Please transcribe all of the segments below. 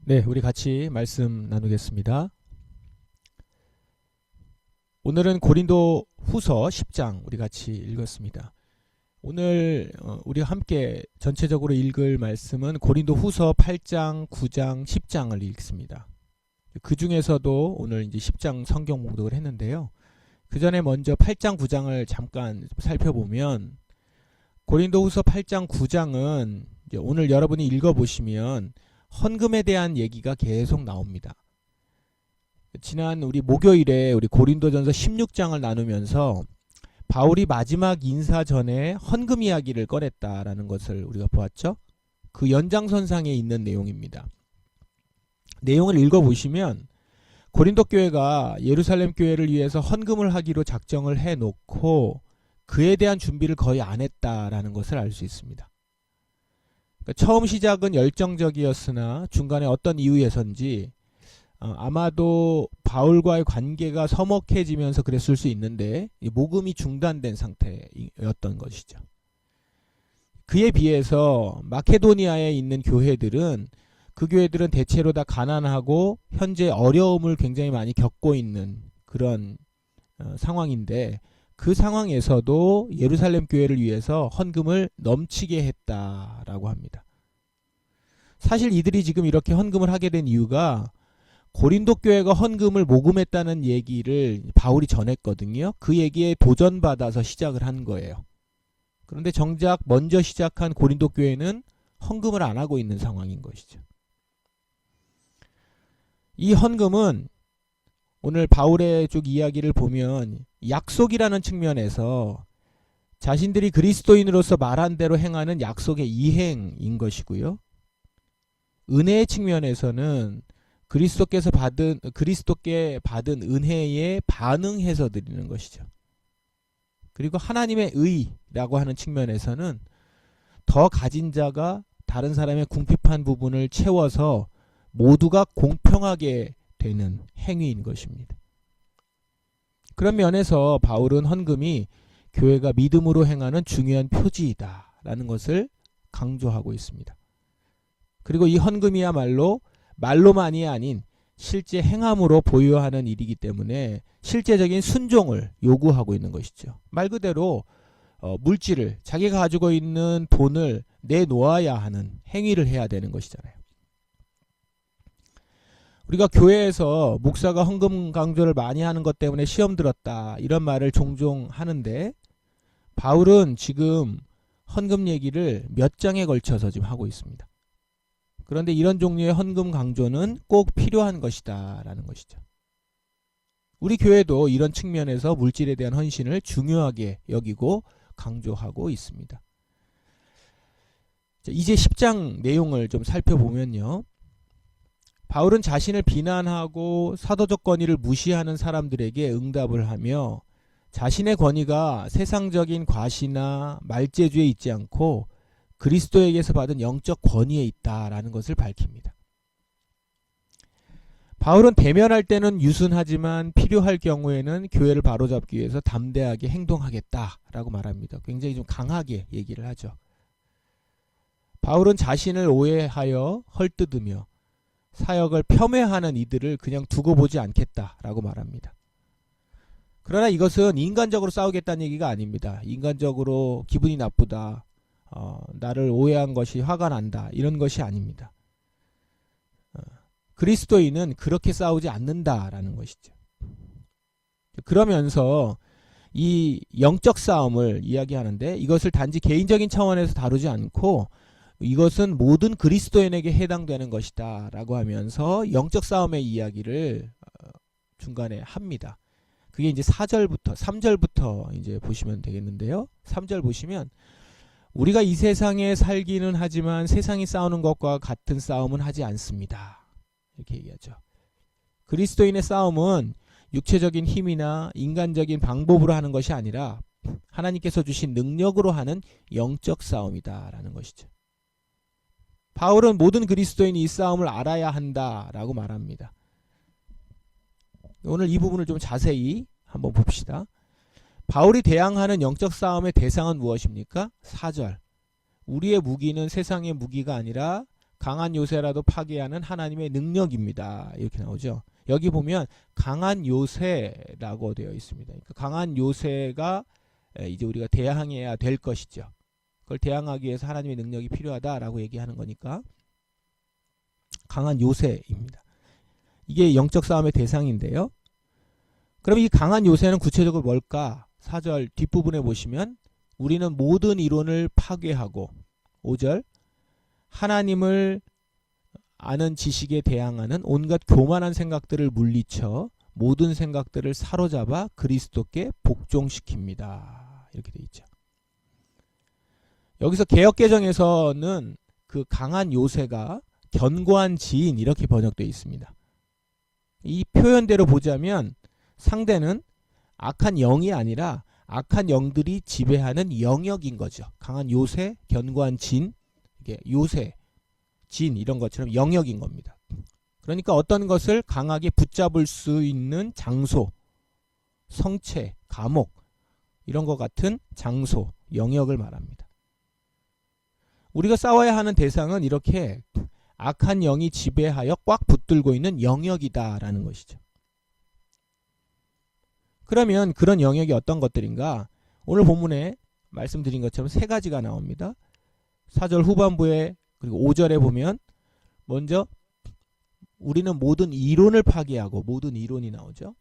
네, 우리 같이 말씀 나누겠습니다. 오늘은 고린도 후서 10장 우리 같이 읽었습니다. 오늘 우리가 함께 전체적으로 읽을 말씀은 고린도 후서 8장, 9장, 10장을 읽습니다. 그 중에서도 오늘 이제 10장 성경 봉독을 했는데요. 그 전에 먼저 8장, 9장을 잠깐 살펴보면 고린도 후서 8장, 9장은 이제 오늘 여러분이 읽어보시면 헌금에 대한 얘기가 계속 나옵니다. 지난 우리 목요일에 우리 고린도전서 16장을 나누면서 바울이 마지막 인사 전에 헌금 이야기를 꺼냈다라는 것을 우리가 보았죠. 그 연장선상에 있는 내용입니다. 내용을 읽어보시면 고린도 교회가 예루살렘 교회를 위해서 헌금을 하기로 작정을 해놓고 그에 대한 준비를 거의 안 했다라는 것을 알 수 있습니다. 처음 시작은 열정적이었으나 중간에 어떤 이유에선지 아마도 바울과의 관계가 서먹해지면서 그랬을 수 있는데 모금이 중단된 상태였던 것이죠. 그에 비해서 마케도니아에 있는 교회들은 그 교회들은 대체로 다 가난하고 현재 어려움을 굉장히 많이 겪고 있는 그런 상황인데 그 상황에서도 예루살렘 교회를 위해서 헌금을 넘치게 했다라고 합니다. 사실 이들이 지금 이렇게 헌금을 하게 된 이유가 고린도 교회가 헌금을 모금했다는 얘기를 바울이 전했거든요. 그 얘기에 도전받아서 시작을 한 거예요. 그런데 정작 먼저 시작한 고린도 교회는 헌금을 안 하고 있는 상황인 것이죠. 이 헌금은 오늘 바울의 쭉 이야기를 보면 약속이라는 측면에서 자신들이 그리스도인으로서 말한 대로 행하는 약속의 이행인 것이고요. 은혜의 측면에서는 그리스도께 받은 은혜에 반응해서 드리는 것이죠. 그리고 하나님의 의라고 하는 측면에서는 더 가진 자가 다른 사람의 궁핍한 부분을 채워서 모두가 공평하게 되는 행위인 것입니다. 그런 면에서 바울은 헌금이 교회가 믿음으로 행하는 중요한 표지이다라는 것을 강조하고 있습니다. 그리고 이 헌금이야말로 말로만이 아닌 실제 행함으로 보여하는 일이기 때문에 실제적인 순종을 요구하고 있는 것이죠. 말 그대로 물질을 자기가 가지고 있는 돈을 내놓아야 하는 행위를 해야 되는 것이잖아요. 우리가 교회에서 목사가 헌금 강조를 많이 하는 것 때문에 시험 들었다 이런 말을 종종 하는데 바울은 지금 헌금 얘기를 몇 장에 걸쳐서 지금 하고 있습니다. 그런데 이런 종류의 헌금 강조는 꼭 필요한 것이다 라는 것이죠. 우리 교회도 이런 측면에서 물질에 대한 헌신을 중요하게 여기고 강조하고 있습니다. 이제 10장 내용을 좀 살펴보면요. 바울은 자신을 비난하고 사도적 권위를 무시하는 사람들에게 응답을 하며 자신의 권위가 세상적인 과시나 말재주에 있지 않고 그리스도에게서 받은 영적 권위에 있다라는 것을 밝힙니다. 바울은 대면할 때는 유순하지만 필요할 경우에는 교회를 바로잡기 위해서 담대하게 행동하겠다라고 말합니다. 굉장히 좀 강하게 얘기를 하죠. 바울은 자신을 오해하여 헐뜯으며 사역을 폄훼하는 이들을 그냥 두고 보지 않겠다라고 말합니다. 그러나 이것은 인간적으로 싸우겠다는 얘기가 아닙니다. 인간적으로 기분이 나쁘다. 나를 오해한 것이 화가 난다. 이런 것이 아닙니다. 그리스도인은 그렇게 싸우지 않는다라는 것이죠. 그러면서 이 영적 싸움을 이야기하는데 이것을 단지 개인적인 차원에서 다루지 않고 이것은 모든 그리스도인에게 해당되는 것이다 라고 하면서 영적 싸움의 이야기를 중간에 합니다. 그게 이제 3절부터 이제 보시면 되겠는데요. 3절 보시면 우리가 이 세상에 살기는 하지만 세상이 싸우는 것과 같은 싸움은 하지 않습니다. 이렇게 얘기하죠. 그리스도인의 싸움은 육체적인 힘이나 인간적인 방법으로 하는 것이 아니라 하나님께서 주신 능력으로 하는 영적 싸움이다 라는 것이죠. 바울은 모든 그리스도인이 이 싸움을 알아야 한다라고 말합니다. 오늘 이 부분을 좀 자세히 한번 봅시다. 바울이 대항하는 영적 싸움의 대상은 무엇입니까? 4절. 우리의 무기는 세상의 무기가 아니라 강한 요새라도 파괴하는 하나님의 능력입니다. 이렇게 나오죠. 여기 보면 강한 요새라고 되어 있습니다. 그러니까 강한 요새가 이제 우리가 대항해야 될 것이죠. 그걸 대항하기 위해서 하나님의 능력이 필요하다라고 얘기하는 거니까 강한 요새입니다. 이게 영적 싸움의 대상인데요. 그럼 이 강한 요새는 구체적으로 뭘까? 4절 뒷부분에 보시면 우리는 모든 이론을 파괴하고 5절 하나님을 아는 지식에 대항하는 온갖 교만한 생각들을 물리쳐 모든 생각들을 사로잡아 그리스도께 복종시킵니다. 이렇게 돼 있죠. 여기서 개역개정에서는 그 강한 요새가 견고한 지인 이렇게 번역되어 있습니다. 이 표현대로 보자면 상대는 악한 영이 아니라 악한 영들이 지배하는 영역인 거죠. 강한 요새, 견고한 진, 이게 요새, 진 이런 것처럼 영역인 겁니다. 그러니까 어떤 것을 강하게 붙잡을 수 있는 장소, 성체, 감옥 이런 것 같은 장소, 영역을 말합니다. 우리가 싸워야 하는 대상은 이렇게 악한 영이 지배하여 꽉 붙들고 있는 영역이다라는 것이죠. 그러면 그런 영역이 어떤 것들인가? 오늘 본문에 말씀드린 것처럼 세 가지가 나옵니다. 4절 후반부에 그리고 5절에 보면 먼저 우리는 모든 이론을 파괴하고 모든 이론이 나오죠.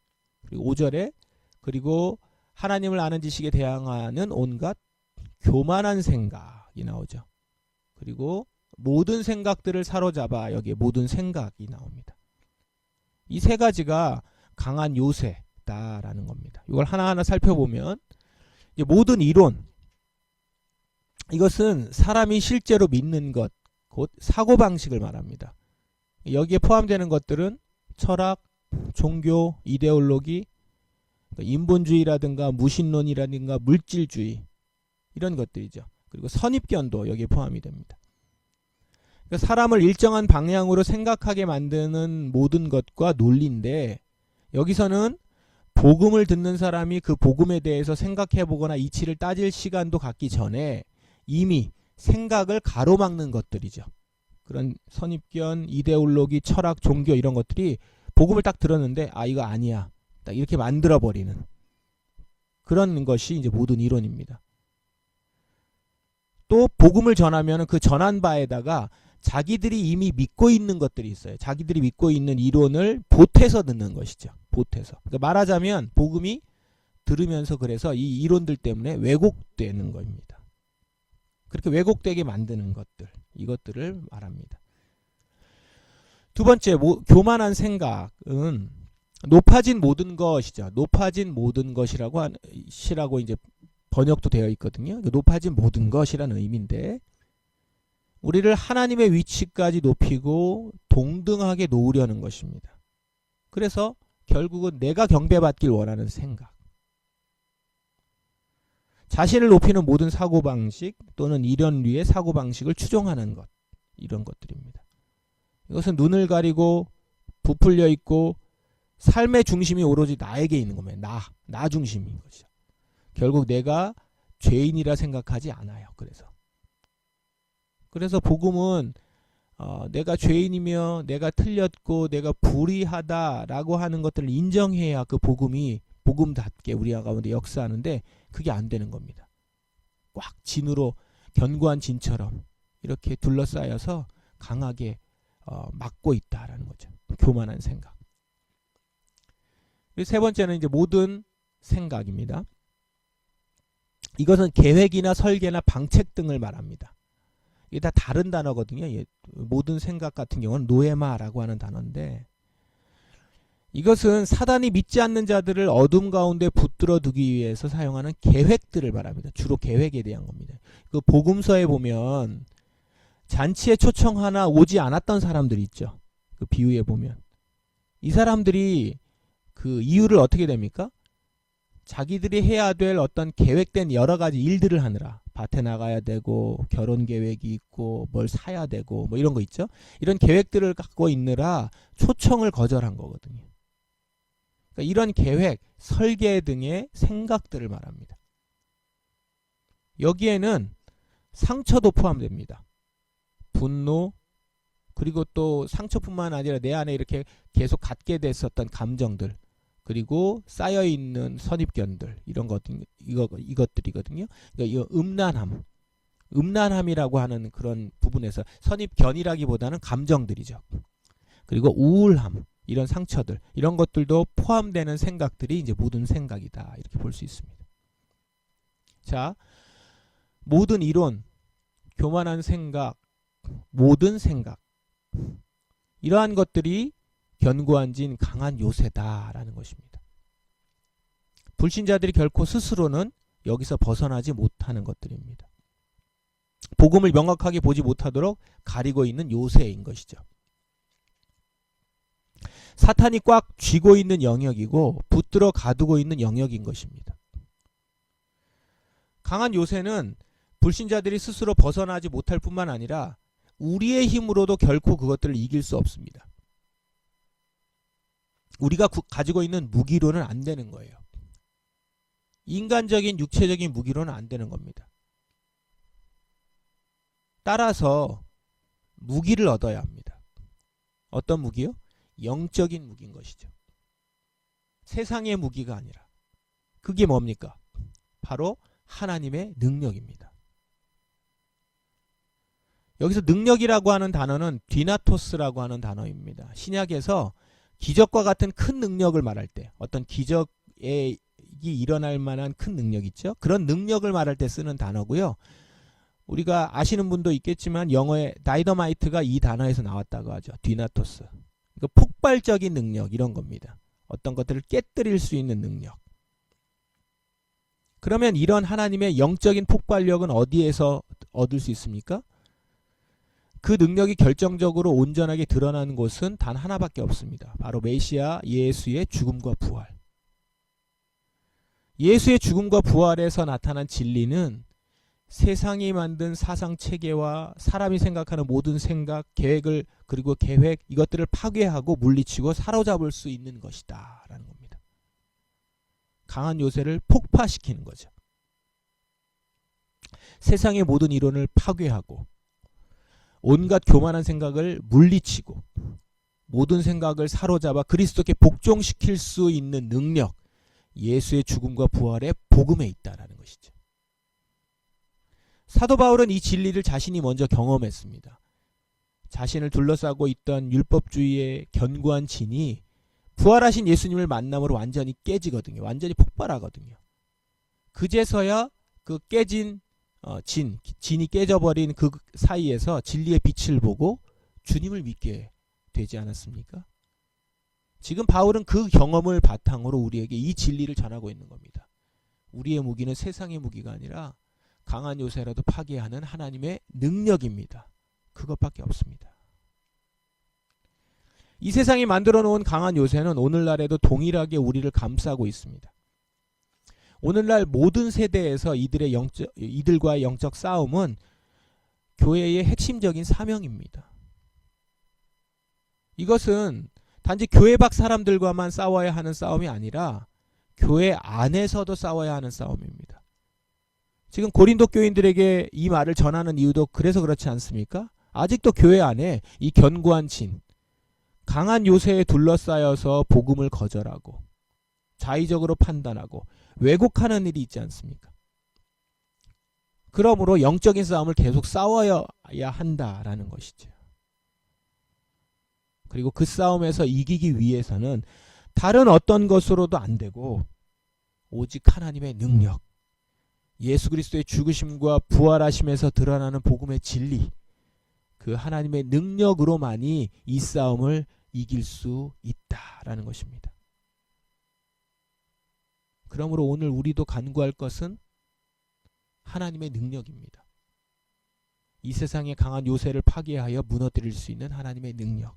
그리고 5절에 그리고 하나님을 아는 지식에 대항하는 온갖 교만한 생각이 나오죠. 그리고 모든 생각들을 사로잡아 여기에 모든 생각이 나옵니다. 이 세 가지가 강한 요새다라는 겁니다. 이걸 하나하나 살펴보면 이제 모든 이론 이것은 사람이 실제로 믿는 것, 곧 사고방식을 말합니다. 여기에 포함되는 것들은 철학, 종교, 이데올로기, 인본주의라든가 무신론이라든가 물질주의 이런 것들이죠. 그리고 선입견도 여기에 포함이 됩니다. 그러니까 사람을 일정한 방향으로 생각하게 만드는 모든 것과 논리인데 여기서는 복음을 듣는 사람이 그 복음에 대해서 생각해보거나 이치를 따질 시간도 갖기 전에 이미 생각을 가로막는 것들이죠. 그런 선입견, 이데올로기, 철학, 종교 이런 것들이 복음을 딱 들었는데 아 이거 아니야. 딱 이렇게 만들어버리는 그런 것이 이제 모든 이론입니다. 또 복음을 전하면 그 전한 바에다가 자기들이 이미 믿고 있는 것들이 있어요. 자기들이 믿고 있는 이론을 보태서 듣는 것이죠. 보태서. 그러니까 말하자면 복음이 들으면서 그래서 이 이론들 때문에 왜곡되는 겁니다. 그렇게 왜곡되게 만드는 것들, 이것들을 말합니다. 두 번째, 교만한 생각은 높아진 모든 것이죠. 높아진 모든 것이라고 이제 번역도 되어 있거든요. 높아진 모든 것이라는 의미인데 우리를 하나님의 위치까지 높이고 동등하게 놓으려는 것입니다. 그래서 결국은 내가 경배받길 원하는 생각, 자신을 높이는 모든 사고방식 또는 이론류의 사고방식을 추종하는 것, 이런 것들입니다. 이것은 눈을 가리고 부풀려 있고 삶의 중심이 오로지 나에게 있는 겁니다. 나 중심인 것이죠. 결국 내가 죄인이라 생각하지 않아요. 그래서 복음은 내가 죄인이며 내가 틀렸고 내가 불의하다라고 하는 것들을 인정해야 그 복음이 복음답게 우리 가운데 역사하는데 그게 안 되는 겁니다. 꽉 진으로 견고한 진처럼 이렇게 둘러싸여서 강하게 막고 있다라는 거죠. 교만한 생각. 세 번째는 이제 모든 생각입니다. 이것은 계획이나 설계나 방책 등을 말합니다. 이게 다 다른 단어거든요. 모든 생각 같은 경우는 노에마라고 하는 단어인데 이것은 사단이 믿지 않는 자들을 어둠 가운데 붙들어 두기 위해서 사용하는 계획들을 말합니다. 주로 계획에 대한 겁니다. 그 복음서에 보면 잔치에 초청하나 오지 않았던 사람들이 있죠. 그 비유에 보면 이 사람들이 그 이유를 어떻게 됩니까? 자기들이 해야 될 어떤 계획된 여러 가지 일들을 하느라 밭에 나가야 되고 결혼 계획이 있고 뭘 사야 되고 뭐 이런 거 있죠. 이런 계획들을 갖고 있느라 초청을 거절한 거거든요. 그러니까 이런 계획, 설계 등의 생각들을 말합니다. 여기에는 상처도 포함됩니다. 분노, 그리고 또 상처뿐만 아니라 내 안에 이렇게 계속 갖게 됐었던 감정들, 그리고 쌓여있는 선입견들, 이런 것, 이것들이거든요. 그러니까 이 음란함이라고 하는 그런 부분에서 선입견이라기보다는 감정들이죠. 그리고 우울함, 이런 상처들, 이런 것들도 포함되는 생각들이 이제 모든 생각이다, 이렇게 볼 수 있습니다. 자, 모든 이론, 교만한 생각, 모든 생각, 이러한 것들이 견고한 진 강한 요새다라는 것입니다. 불신자들이 결코 스스로는 여기서 벗어나지 못하는 것들입니다. 복음을 명확하게 보지 못하도록 가리고 있는 요새인 것이죠. 사탄이 꽉 쥐고 있는 영역이고 붙들어 가두고 있는 영역인 것입니다. 강한 요새는 불신자들이 스스로 벗어나지 못할 뿐만 아니라 우리의 힘으로도 결코 그것들을 이길 수 없습니다. 우리가 가지고 있는 무기로는 안 되는 거예요. 인간적인 육체적인 무기로는 안 되는 겁니다. 따라서 무기를 얻어야 합니다. 어떤 무기요? 영적인 무기인 것이죠. 세상의 무기가 아니라. 그게 뭡니까? 바로 하나님의 능력입니다. 여기서 능력이라고 하는 단어는 디나토스라고 하는 단어입니다. 신약에서 기적과 같은 큰 능력을 말할 때, 어떤 기적이 일어날 만한 큰 능력 있죠? 그런 능력을 말할 때 쓰는 단어고요. 우리가 아시는 분도 있겠지만 영어의 다이너마이트가 이 단어에서 나왔다고 하죠. 디나토스. 그러니까 폭발적인 능력, 이런 겁니다. 어떤 것들을 깨뜨릴 수 있는 능력. 그러면 이런 하나님의 영적인 폭발력은 어디에서 얻을 수 있습니까? 그 능력이 결정적으로 온전하게 드러나는 곳은 단 하나밖에 없습니다. 바로 메시아 예수의 죽음과 부활. 예수의 죽음과 부활에서 나타난 진리는 세상이 만든 사상체계와 사람이 생각하는 모든 생각, 계획을, 그리고 계획, 이것들을 파괴하고 물리치고 사로잡을 수 있는 것이다 라는 겁니다. 강한 요새를 폭파시키는 거죠. 세상의 모든 이론을 파괴하고 온갖 교만한 생각을 물리치고 모든 생각을 사로잡아 그리스도께 복종시킬 수 있는 능력, 예수의 죽음과 부활의 복음에 있다라는 것이죠. 사도 바울은 이 진리를 자신이 먼저 경험했습니다. 자신을 둘러싸고 있던 율법주의의 견고한 진이 부활하신 예수님을 만남으로 완전히 깨지거든요. 완전히 폭발하거든요. 그제서야 그 깨진 진이 깨져버린 그 사이에서 진리의 빛을 보고 주님을 믿게 되지 않았습니까? 지금 바울은 그 경험을 바탕으로 우리에게 이 진리를 전하고 있는 겁니다. 우리의 무기는 세상의 무기가 아니라 강한 요새라도 파괴하는 하나님의 능력입니다. 그것밖에 없습니다. 이 세상이 만들어 놓은 강한 요새는 오늘날에도 동일하게 우리를 감싸고 있습니다. 오늘날 모든 세대에서 이들과의 영적 싸움은 교회의 핵심적인 사명입니다. 이것은 단지 교회 밖 사람들과만 싸워야 하는 싸움이 아니라 교회 안에서도 싸워야 하는 싸움입니다. 지금 고린도 교인들에게 이 말을 전하는 이유도 그래서 그렇지 않습니까? 아직도 교회 안에 이 견고한 진, 강한 요새에 둘러싸여서 복음을 거절하고 자의적으로 판단하고 왜곡하는 일이 있지 않습니까? 그러므로 영적인 싸움을 계속 싸워야 한다라는 것이죠. 그리고 그 싸움에서 이기기 위해서는 다른 어떤 것으로도 안 되고 오직 하나님의 능력, 예수 그리스도의 죽으심과 부활하심에서 드러나는 복음의 진리, 그 하나님의 능력으로만이 이 싸움을 이길 수 있다라는 것입니다. 그러므로 오늘 우리도 간구할 것은 하나님의 능력입니다. 이 세상의 강한 요새를 파괴하여 무너뜨릴 수 있는 하나님의 능력.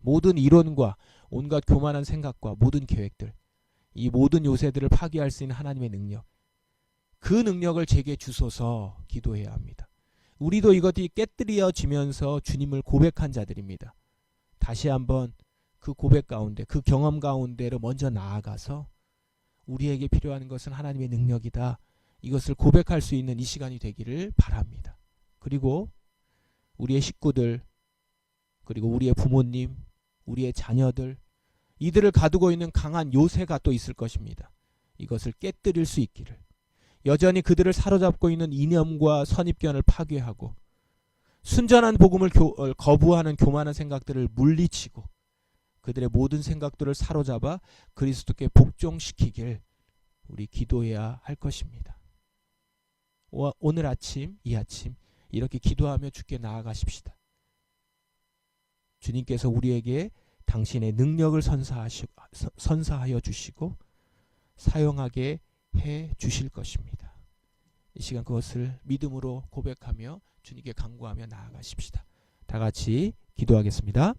모든 이론과 온갖 교만한 생각과 모든 계획들, 이 모든 요새들을 파괴할 수 있는 하나님의 능력, 그 능력을 제게 주소서 기도해야 합니다. 우리도 이것이 깨뜨려지면서 주님을 고백한 자들입니다. 다시 한번 그 고백 가운데, 그 경험 가운데로 먼저 나아가서 우리에게 필요한 것은 하나님의 능력이다, 이것을 고백할 수 있는 이 시간이 되기를 바랍니다. 그리고 우리의 식구들, 그리고 우리의 부모님, 우리의 자녀들, 이들을 가두고 있는 강한 요새가 또 있을 것입니다. 이것을 깨뜨릴 수 있기를, 여전히 그들을 사로잡고 있는 이념과 선입견을 파괴하고 순전한 복음을 거부하는 교만한 생각들을 물리치고 그들의 모든 생각들을 사로잡아 그리스도께 복종시키길 우리 기도해야 할 것입니다. 오늘 아침, 이 아침 이렇게 기도하며 주께 나아가십시다. 주님께서 우리에게 당신의 능력을 선사하여 주시고 사용하게 해 주실 것입니다. 이 시간 그것을 믿음으로 고백하며 주님께 간구하며 나아가십시다. 다 같이 기도하겠습니다.